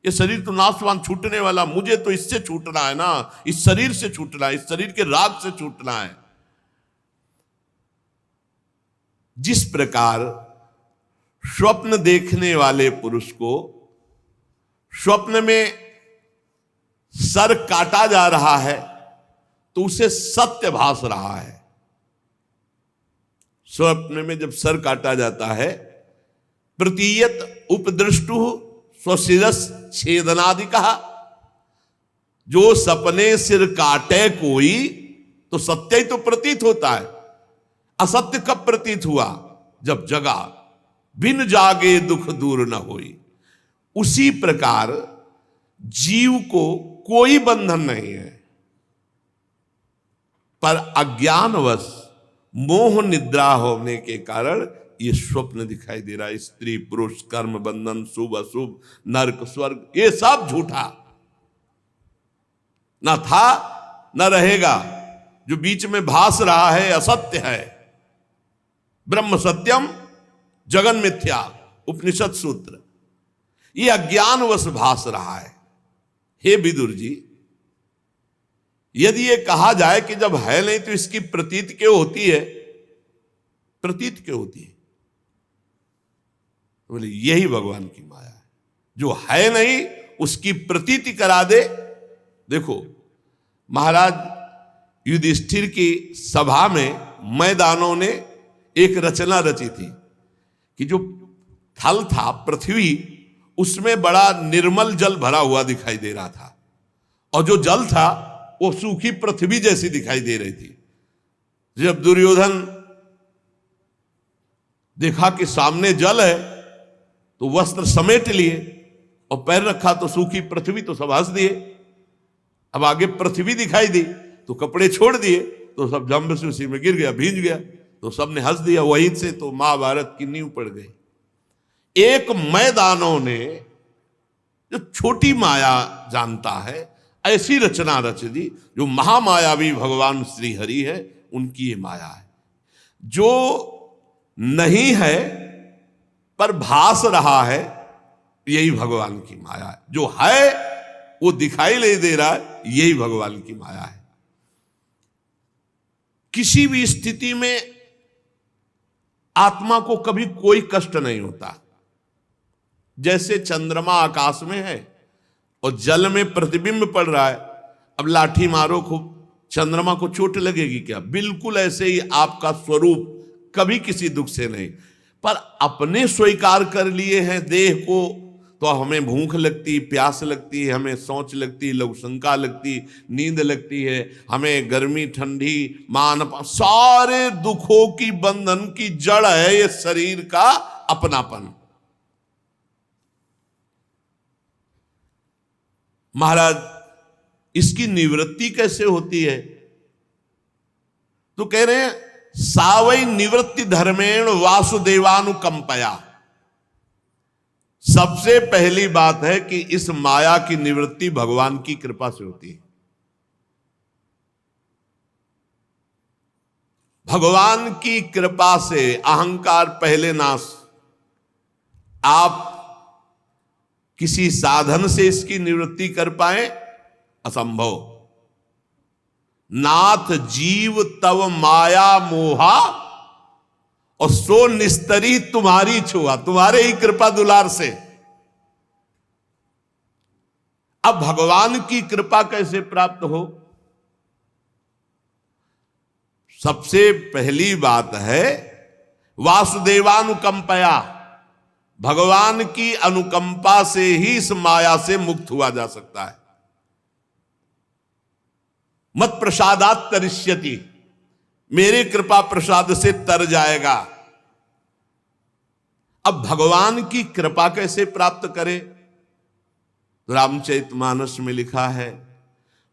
ये शरीर तो नाशवान, छूटने वाला। मुझे तो इससे छूटना है ना, इस शरीर से छूटना है, इस शरीर के राग से छूटना है। जिस प्रकार स्वप्न देखने वाले पुरुष को स्वप्न में सर काटा जा रहा है तो उसे सत्य भास रहा है। स्वप्न में जब सर काटा जाता है, प्रतीयत उपदृष्टु स्वशिरस छेदनादि कहा। जो सपने सिर काटे कोई तो सत्य ही तो प्रतीत होता है। असत्य कब प्रतीत हुआ? जब जगा। बिन जागे दुख दूर न होई। उसी प्रकार जीव को कोई बंधन नहीं है, पर अज्ञानवश मोह निद्रा होने के कारण ये स्वप्न दिखाई दे रहा है। स्त्री पुरुष, कर्म बंधन, शुभ अशुभ, नरक स्वर्ग, ये सब झूठा, ना था न रहेगा। जो बीच में भास रहा है असत्य है। ब्रह्म सत्यम जगन मिथ्या, उपनिषद सूत्र। ये अज्ञानवश भास रहा है। हे विदुर जी, यदि ये कहा जाए कि जब है नहीं तो इसकी प्रतीत क्यों होती है? प्रतीत क्यों होती है? बोले यही भगवान की माया है। जो है नहीं उसकी प्रतीति करा दे। देखो महाराज युधिष्ठिर की सभा में मैदानों ने एक रचना रची थी कि जो थल था, पृथ्वी, उसमें बड़ा निर्मल जल भरा हुआ दिखाई दे रहा था, और जो जल था वो सूखी पृथ्वी जैसी दिखाई दे रही थी। जब दुर्योधन देखा कि सामने जल है तो वस्त्र समेट लिए, और पैर रखा तो सूखी पृथ्वी, तो सब हंस दिए। अब आगे पृथ्वी दिखाई दी तो कपड़े छोड़ दिए, तो सब जंब से उसी में गिर गया, भींज गया। तो सबने हंस दिया। वहीं से तो महाभारत की नींव पड़ गई। एक मैदानों ने जो छोटी माया जानता है ऐसी रचना रच दी। जो महामायावी भगवान श्री हरि है उनकी ये माया है। जो नहीं है पर भास रहा है यही भगवान की माया है। जो है वो दिखाई नहीं दे रहा है यही भगवान की माया है। किसी भी स्थिति में आत्मा को कभी कोई कष्ट नहीं होता। जैसे चंद्रमा आकाश में है और जल में प्रतिबिंब पड़ रहा है, अब लाठी मारो खूब, चंद्रमा को चोट लगेगी क्या? बिल्कुल ऐसे ही आपका स्वरूप कभी किसी दुख से नहीं। पर अपने स्वीकार कर लिए हैं देह को, तो हमें भूख लगती, प्यास लगती है, हमें सोच लगती, लघुशंका लगती, नींद लगती है, हमें गर्मी ठंडी मान, सारे दुखों की बंधन की जड़ है ये शरीर का अपनापन। महाराज इसकी निवृत्ति कैसे होती है? तो कह रहे हैं सावै निवृत्ति धर्मेण वासुदेवानुकंपया। सबसे पहली बात है कि इस माया की निवृत्ति भगवान की कृपा से होती है। भगवान की कृपा से अहंकार पहले नाश। आप किसी साधन से इसकी निवृत्ति कर पाए? असंभव। नाथ जीव तव माया मोहा और सो निस्तरी तुम्हारी छुआ, तुम्हारे ही कृपा दुलार से। अब भगवान की कृपा कैसे प्राप्त हो? सबसे पहली बात है वासुदेवानुकंपया। भगवान की अनुकंपा से ही इस माया से मुक्त हुआ जा सकता है। मत प्रसादात तरिष्यति, मेरे कृपा प्रसाद से तर जाएगा। अब भगवान की कृपा कैसे प्राप्त करे? रामचरितमानस में लिखा है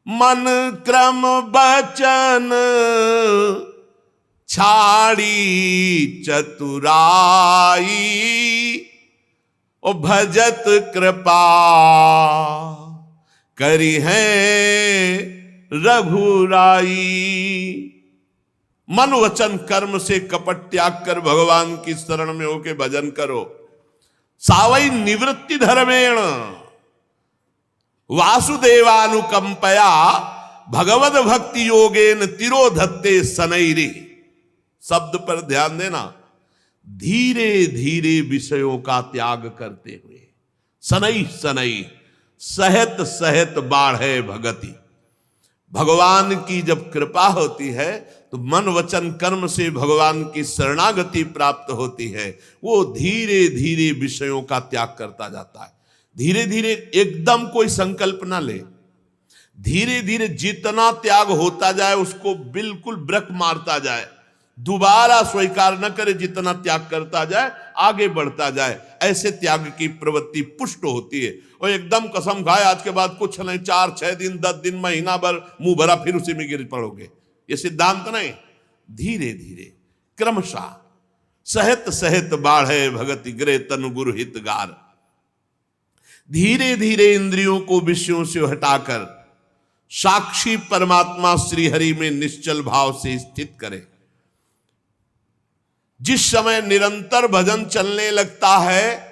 मन क्रम बचन छाड़ी चतुराई ओ भजत कृपा करी है रघुराई। मन वचन कर्म से कपट त्याग कर भगवान की शरण में होके भजन करो। सावै निवृत्ति धर्मेण वासुदेवानुकंपया भगवद भक्ति योगेन तिरोधत्ते सनैरी। शब्द पर ध्यान देना। धीरे धीरे विषयों का त्याग करते हुए, सनई सनई सहत सहत बाढ़े भगति। भगवान की जब कृपा होती है तो मन वचन कर्म से भगवान की शरणागति प्राप्त होती है। वो धीरे धीरे विषयों का त्याग करता जाता है। धीरे धीरे, एकदम कोई संकल्प ना ले। धीरे धीरे जितना त्याग होता जाए उसको बिल्कुल ब्रेक मारता जाए, दोबारा स्वीकार न करे। जितना त्याग करता जाए आगे बढ़ता जाए, ऐसे त्याग की प्रवृत्ति पुष्ट होती है। और एकदम कसम खाए आज के बाद कुछ नहीं, 4-6 दिन 10 दिन महीना भर मुंह भरा फिर उसी में गिर पड़ोगे, ये सिद्धांत नहीं। धीरे धीरे क्रमशः सहत सहत बाढ़े भगति गृह तनु गुरु हितगार। धीरे धीरे इंद्रियों को विषयों से हटाकर साक्षी परमात्मा श्री हरि में निश्चल भाव से स्थित करे। जिस समय निरंतर भजन चलने लगता है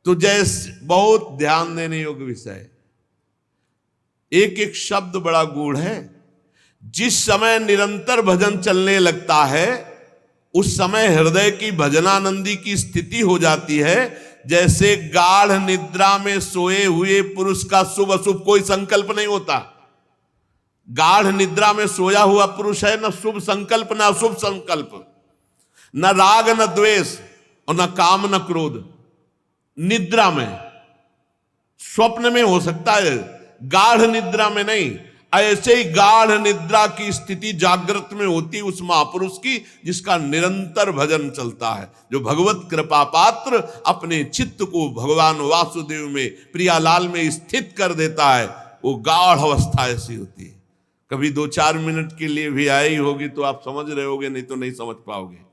तो जैसे, बहुत ध्यान देने योग्य विषय, एक एक शब्द बड़ा गूढ़ है। जिस समय निरंतर भजन चलने लगता है उस समय हृदय की भजनानंदी की स्थिति हो जाती है। जैसे गाढ़ निद्रा में सोए हुए पुरुष का शुभ अशुभ कोई संकल्प नहीं होता। गाढ़ निद्रा में सोया हुआ पुरुष है न शुभ संकल्प न अशुभ संकल्प, न राग न द्वेष और न काम न क्रोध। निद्रा में, स्वप्न में हो सकता है, गाढ़ निद्रा में नहीं। ऐसे ही गाढ़ निद्रा की स्थिति जागृत में होती उस महापुरुष की जिसका निरंतर भजन चलता है। जो भगवत कृपा पात्र अपने चित्त को भगवान वासुदेव में, प्रियालाल में स्थित कर देता है, वो गाढ़ अवस्था ऐसी होती है। कभी 2-4 मिनट के लिए भी आई होगी तो आप समझ रहे होगे, नहीं तो नहीं समझ पाओगे।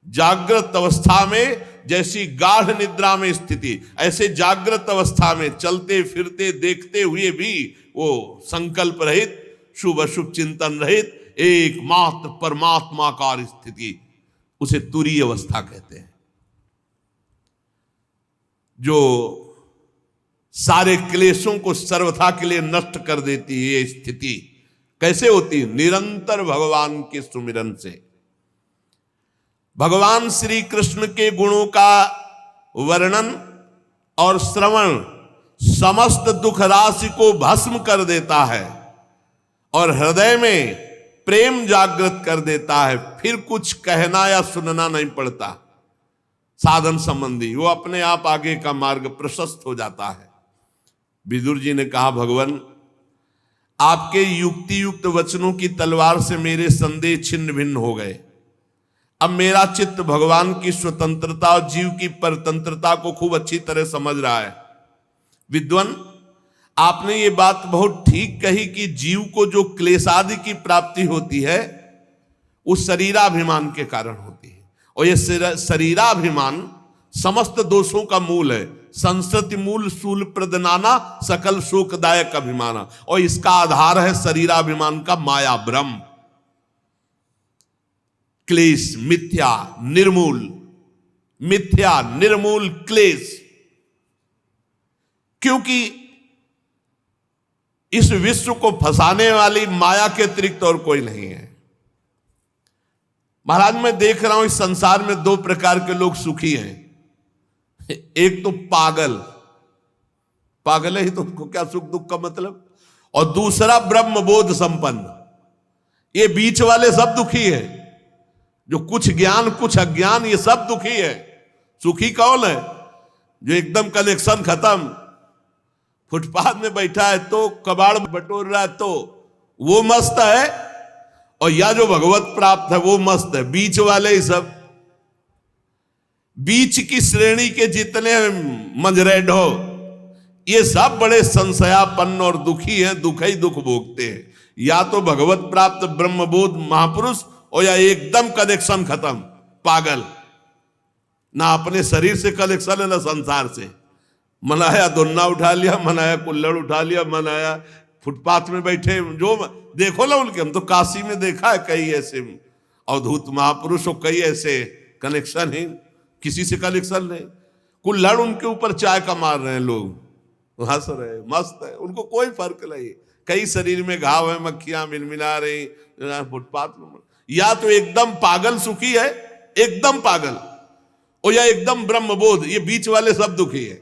जागृत अवस्था में जैसी गाढ़ निद्रा में स्थिति, ऐसे जागृत अवस्था में चलते फिरते देखते हुए भी वो संकल्प रहित, शुभ अशुभ चिंतन रहित एकमात्र परमात्माकार स्थिति, उसे तुरीय अवस्था कहते हैं। जो सारे क्लेशों को सर्वथा के लिए नष्ट कर देती है। ये स्थिति कैसे होती है? निरंतर भगवान के सुमिरन से। भगवान श्री कृष्ण के गुणों का वर्णन और श्रवण समस्त दुख राशि को भस्म कर देता है और हृदय में प्रेम जागृत कर देता है। फिर कुछ कहना या सुनना नहीं पड़ता साधन संबंधी, वो अपने आप आगे का मार्ग प्रशस्त हो जाता है। विदुर जी ने कहा, भगवान आपके युक्ति युक्त वचनों की तलवार से मेरे संदेह छिन्न भिन्न हो गए। अब मेरा चित्त भगवान की स्वतंत्रता और जीव की परतंत्रता को खूब अच्छी तरह समझ रहा है। विद्वान, आपने ये बात बहुत ठीक कही कि जीव को जो क्लेशादि की प्राप्ति होती है वो शरीराभिमान के कारण होती है, और ये शरीराभिमान समस्त दोषों का मूल है। संस्कृति मूल शूल प्रदनाना सकल शोकदायक अभिमाना, और इसका आधार है शरीराभिमान का माया भ्रम। क्लेश मिथ्या निर्मूल, मिथ्या निर्मूल क्लेश, क्योंकि इस विश्व को फंसाने वाली माया के अतिरिक्त और कोई नहीं है। महाराज, मैं देख रहा हूं इस संसार में 2 प्रकार के लोग सुखी हैं। एक तो पागल, पागल है ही तो उसको क्या सुख दुख का मतलब, और दूसरा ब्रह्मबोध संपन्न। ये बीच वाले सब दुखी है, जो कुछ ज्ञान कुछ अज्ञान, ये सब दुखी है। सुखी कौन है? जो एकदम कनेक्शन खत्म, फुटपाथ में बैठा है तो कबाड़ बटोर रहा है तो वो मस्त है, और या जो भगवत प्राप्त है वो मस्त है। बीच वाले ही सब, बीच की श्रेणी के जितने मंजरेड हो, ये सब बड़े संशयापन्न और दुखी हैं, दुख ही दुख भोगते हैं। या तो भगवत प्राप्त ब्रह्मबोध महापुरुष, और या एकदम कनेक्शन खत्म पागल, ना अपने शरीर से कनेक्शन है ना संसार से। मनाया धुन्ना उठा लिया, मनाया कुल्लड़ उठा लिया, मनाया फुटपाथ में बैठे, जो देखो ना उनके, हम तो काशी में देखा है कई ऐसे अवधूत महापुरुष और कई ऐसे कनेक्शन है, किसी से कनेक्शन नहीं। कुल्लड़ उनके ऊपर चाय का मार रहे हैं लोग, हंस रहे, मस्त है, उनको कोई फर्क नहीं। कई शरीर में घाव है, मक्खियां मिलमिला रही फुटपाथ में। या तो एकदम पागल सुखी है, एकदम पागल, और या एकदम ब्रह्मबोध, ये बीच वाले सब दुखी है।